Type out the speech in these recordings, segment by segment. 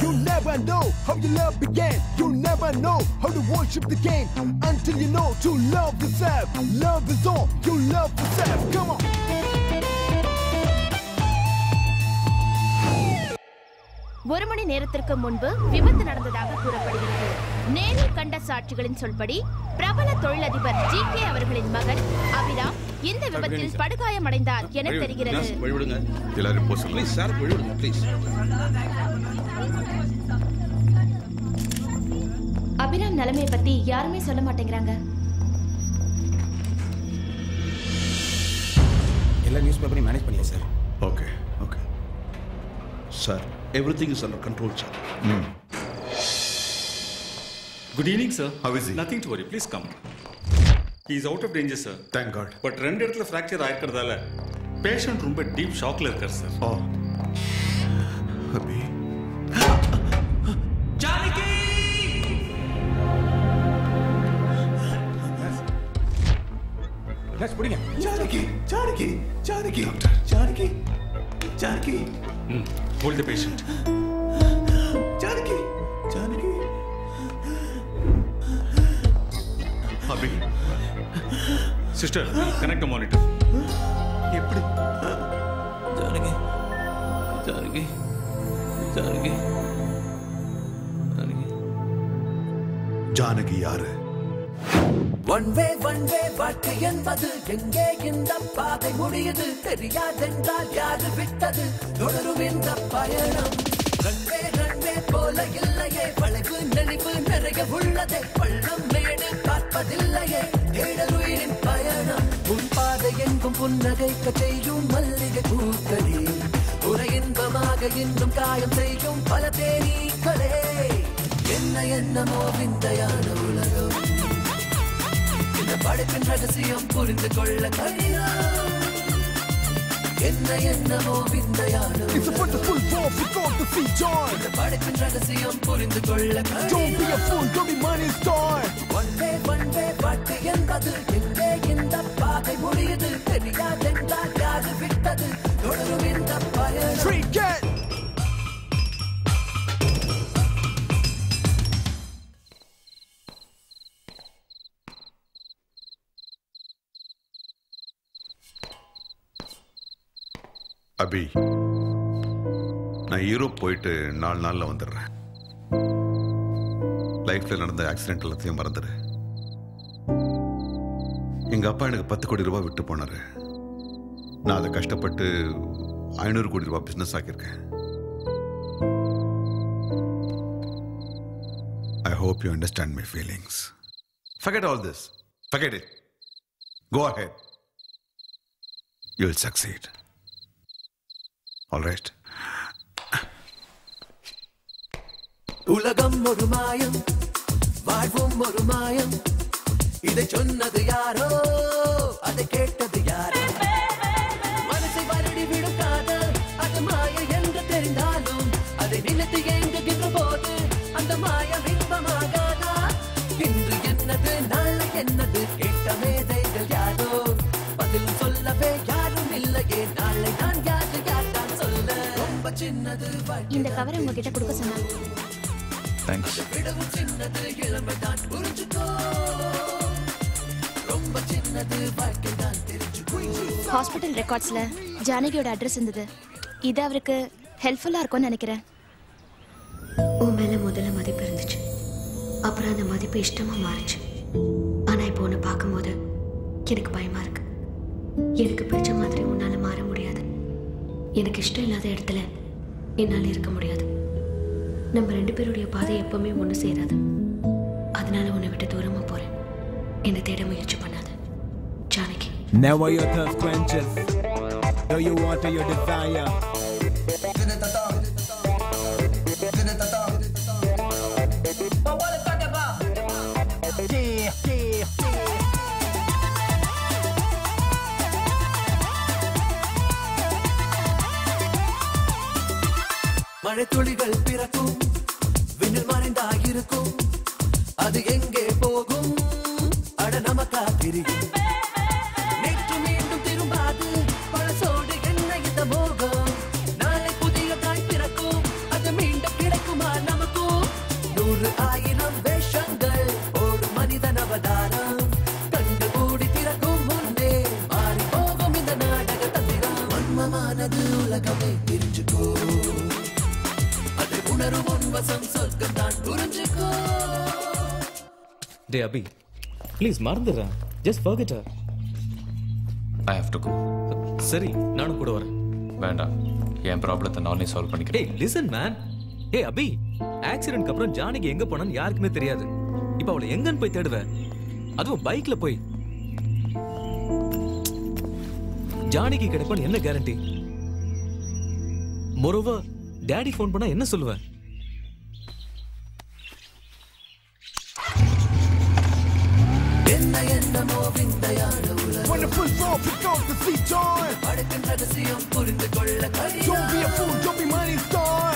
You never know how your love began. You never know how to worship the game until you know to love yourself. Love is all. You love yourself. Come on. ஒரு மணி நேரத்திற்கு முன்பு விபத்து நடந்ததாக கூறப்படுகிறது. நேரில் கண்ட சாட்சிகளின் சொல்படி பிரபல தொழிலதிபர் ஜி.கே. அவர்களின் மகன் அபிராம் இந்த விபத்தில் படுகாயமடைந்தார் என தெரிகிறது. அபிராம் நிலைமையை பத்தி யாருமே சொல்ல மாட்டேங்கிறாங்க. எல்லா நியூஸ் பேப்பரையும் மேனேஜ் பண்ணியா sir? Okay okay sir, everything is under control, sir. Good evening, sir. How is he? Nothing to worry. Please come. He is out of danger, sir. Thank God. But ரெண்டு இடத்துல fracture ஆயிருக்கிறதால patient ரொம்ப deep shockல இருக்கார் sir. Oh. Abhi. Janaki! Let's put it. Janaki, Janaki, Janaki, doctor, Janaki, Janaki. Hold the patient. Janaki, Janaki. Abhi. Sister, connect the monitor. எப்படி? Janaki, Janaki, Janaki, Janaki. Janaki யாரு? One way வாழ்க்கை என்பது எங்கே இந்த பாதை முடியுது தெரியாதென்றால் யாரு விட்டது தொடரும் இந்த பயணம். ரன்வே போல இல்லையே வளைவு நெளிவு நிறைய உள்ளதே பள்ளம் மேடு பார்ப்பதில்லையே தேடல் உயிரின் பயணம். உன் பாதை எங்கும் புன்னகைக்க செய்யும் மல்லிகை பூக்களே உரை இன்பமாக இன்னும் காயம் செய்யும் பல தேனீக்களே. என்னமோ விந்தையான உலகம் இந்த படைப்பின் ரகசியம் புரிந்து கொள்ள கடினம். என்னமோ விந்தையான It's a wonderful world. We got to see joy. இந்த படைப்பின் ரகசியம் புரிந்து கொள்ள கடினம். Don't be a fool. Don't be money star. One way வாழ்க்கை என்பது எங்கே இந்த பாதை முடியுது தெரியாதென்றால் யாரு விட்டது தொடரும் இந்த பயணம். Freak it. அபி, நான் யூரோப் போயிட்டு 4 நாள்ல வந்துடுறேன். லைஃப்ல நடந்த ஆக்சிடென்ட் எல்லாத்தையும் மறந்துடு. எங்க அப்பா எனக்கு 10 கோடி ரூபாய் விட்டு போனாரு. நான் அதை கஷ்டப்பட்டு 500 கோடி ரூபாய் business ஆக்கியிருக்கேன். I hope you understand my feelings. Forget all this. Forget it. Go ahead. You'll succeed. All right. உலகம் ஒரு மாயம் வாழ்வும் ஒரு மாயம் இதை சொன்னது யாரோ அதை கேட்டது யாரோ. மனசை வருடி விடும் காதல் அது மாயை என்று தெரிந்தாலும் அதை நினைத்து ஏங்குகின்ற போது அந்த மாயம் இன்பமாகாதா. இன்று என்னது நாளை என்னது கேட்ட மேதைகள் யாரோ பதில் சொல்லவே யாரும் இல்லையே. நாளை நான் யாரு யார்தான் சொல்ல. ரொம்ப சின்னது இந்த கவரை உங்ககிட்ட கொடுக்க சொன்னாங்க. Thanks. விடவும் சின்னது இளமைதான் புரிஞ்சுக்கோ. ரொம்ப சின்னது வாழ்க்கை தான் தெரிஞ்சுக்கோ. ஹாஸ்பிட்டல் ரெக்கார்ட்ஸ்ல ஜானகியோட அட்ரஸ் இருந்தது. இது அவருக்கு ஹெல்ப்ஃபுல்லா இருக்கும்னு நினைக்கிறேன். உன் மேல முதல்ல மதிப்பு இருந்துச்சு, அப்புறம் அந்த மதிப்பு இஷ்டமா மாறிச்சு. ஆனா இப்போ உன்னை பார்க்கும்போது எனக்கு பயமா இருக்கு. எனக்கு பிடிச்ச மாதிரி உன்னால மாற முடியாது. எனக்கு இஷ்டம் இல்லாத இடத்துல என்னால் இருக்க முடியாது. நம்ம 2 பேருடைய பாதை எப்பவுமே ஒன்று சேராது. அதனால உன்னை விட்டு தூரமா போறேன். என்னை தேட முயற்சி பண்ணாத. Janaki. Never your thirst quenches, though you water your desire. மழை துளிகள் பிறக்கும், விண்ணில் மறைந்தாயிருக்கும், அது எங்கே போகும்? அட நமக்கா தெரியும். நேற்று மீண்டும் திரும்பாது, பழசோடு என்ன இந்த மோகம்? நாளை புதிய தாய் பிறக்கும், அது மீண்டும் கிடைக்குமா நமக்கும்? 100,000 வேஷங்கள் ஓடும் மனிதன் அவதாரம், கண்கள் கூடி திறக்கும் முன்னே மாறி போகும் இந்த நாடக தந்திரம். மன்மமானது உலகமே தெரிஞ்சுக்கோ, டே அபி, ப்ளீஸ் மறந்துடுறா. Just forget her. I have to go. சரி, நானும் கூட வரேன். வேண்டாம், என் ப்ராப்ளத்தை நானே சால்வ் பண்ணிக்கிறேன். ஏய் லிசன் மேன். ஏய் அபி, ஆக்சிடென்ட்க்கு அப்புறம் ஜானகி எங்க போனான்னு யாருக்குமே தெரியாது. இப்போ அவளை எங்கன்னு போய் தேடுவ? அதுவும் பைக்ல போய். ஜானகி கிடைப்பான்னு என்ன கேரண்டி? மொரோவர், டாடி ஃபோன் பண்ணா என்ன சொல்லுவேன்? When the full song becomes the sea joy, don't be a fool, don't be money star.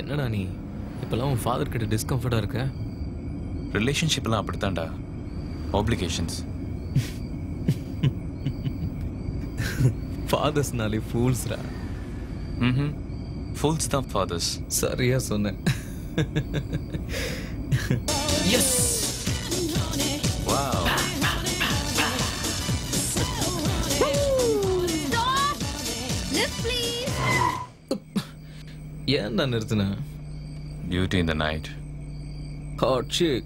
என்னடா நீ இப்பெல்லாம் உன் ஃபாதர் கிட்ட டிஸ்கம்ஃபர்ட்டா இருக்க? ரிலேஷன்ஷிப்லாம் அப்படித்தான்டா, ஆப்ளிகேஷன்ஸ். ஃபாதர்ஸ்னாலே ஃபூல்ஸ்ரா. ஃபூல்ஸ் தான் ஃபாதர்ஸ். சரியா சொன்னேன். எஸ். வாவ். Lift please. ஏன்டா நிறுத்துன? Beauty in the night. Hot chick.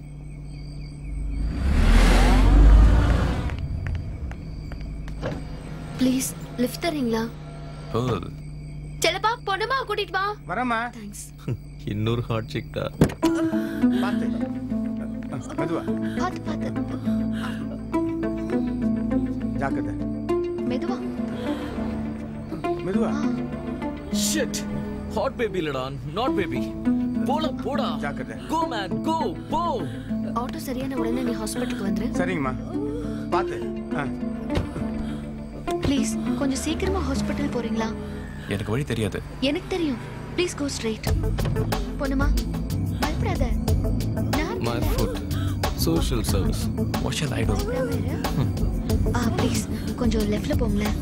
Please lift தரீங்களா? Pearl. செல்லப்பா, பொண்ணுமா கூட்டிட்டு வா. வரமா. தேங்க்ஸ். இன்னொரு ஹாட் சிக் டா. பாத்து. மெதுவா. பாத்து பாத்து. ஜாக்கிரதை. மெதுவா. மெதுவா. ஷிட். ஹாட் பேபி இல்லடா, நாட் பேபி. போடா போடா. ஜாக்கிரதை. கோ மேன் கோ போ. ஆட்டோ சரியான உடனே நீ ஹாஸ்பிட்டலுக்கு வந்துரு. சரிங்கம்மா. பாத்து. ப்ளீஸ் கொஞ்சம் சீக்கிரமா ஹாஸ்பிட்டல் போறீங்களா? எனக்கு வழி தெரியாது. எனக்கு தெரியும். Please go straight. பொண்ணுமா, பயப்படாத. My foot. Social service. What shall I do? Please கொஞ்சம் லெஃப்ட்ல போங்களேன்.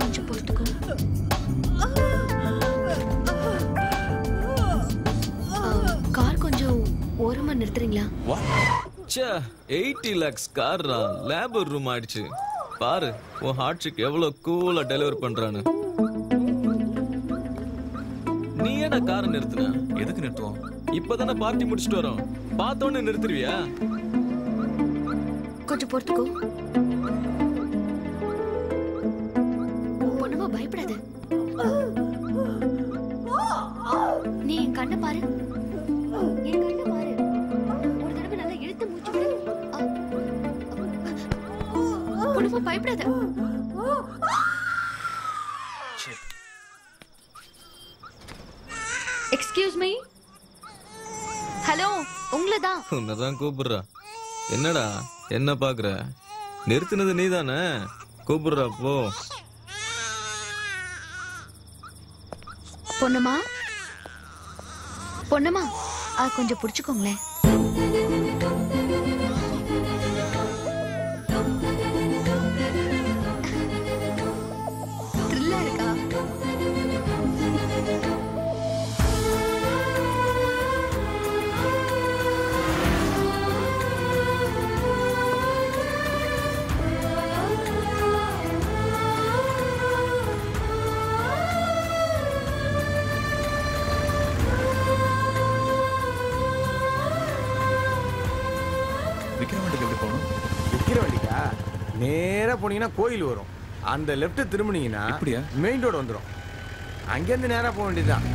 கொஞ்சம் பொறுத்துக்கோ. கார் கொஞ்சம் ஓரமா நிறுத்துறீங்களா? ச்சே, 80 lakhs கார்ரா, லேபர் ரூம் ஆயிடுச்சு. பாரு உன் ஹார்ட் சிக் எவ்வளவு கூலா டெலிவரி பண்றான்னு. நீ ஏன்னா காரை நிறுத்துன? எதுக்கு நிறுத்துவோம்? இப்பதானே பார்ட்டி முடிச்சுட்டு வரோம். பார்த்தோன்னு நிறுத்துருவியா? கொஞ்சம் பொறுத்துக்கோ. பொண்ணுமா பயப்படாத. நீ என் கண்ணை பாரு. என் கண்ணை பாரு. ஒரு தடவை நல்லா இழுத்து மூச்சு விடு. பொண்ணுமா பயப்படாத. Excuse me. ஹலோ, உங்களதான். உன்னதான் கூப்பிடுறா. என்னடா என்ன பாக்குற? நிறுத்தினது நீதானே? கூப்பிடுறா போ. பொண்ணுமா, பொண்ணுமா கொஞ்சம் புடிச்சுக்கோங்களேன். த்ரில்லா இருக்கா? விக்ரவாண்டிக்கு எப்படி போகணும்? விக்கிரவாண்டிக்கா நேரா போனீங்கன்னா கோயில் வரும். அந்த லெஃப்ட் திரும்பினீங்கன்னா இப்படியா? மெயின் ரோடு வந்துடும். அங்கேருந்து நேரா போக வேண்டியதுதான்.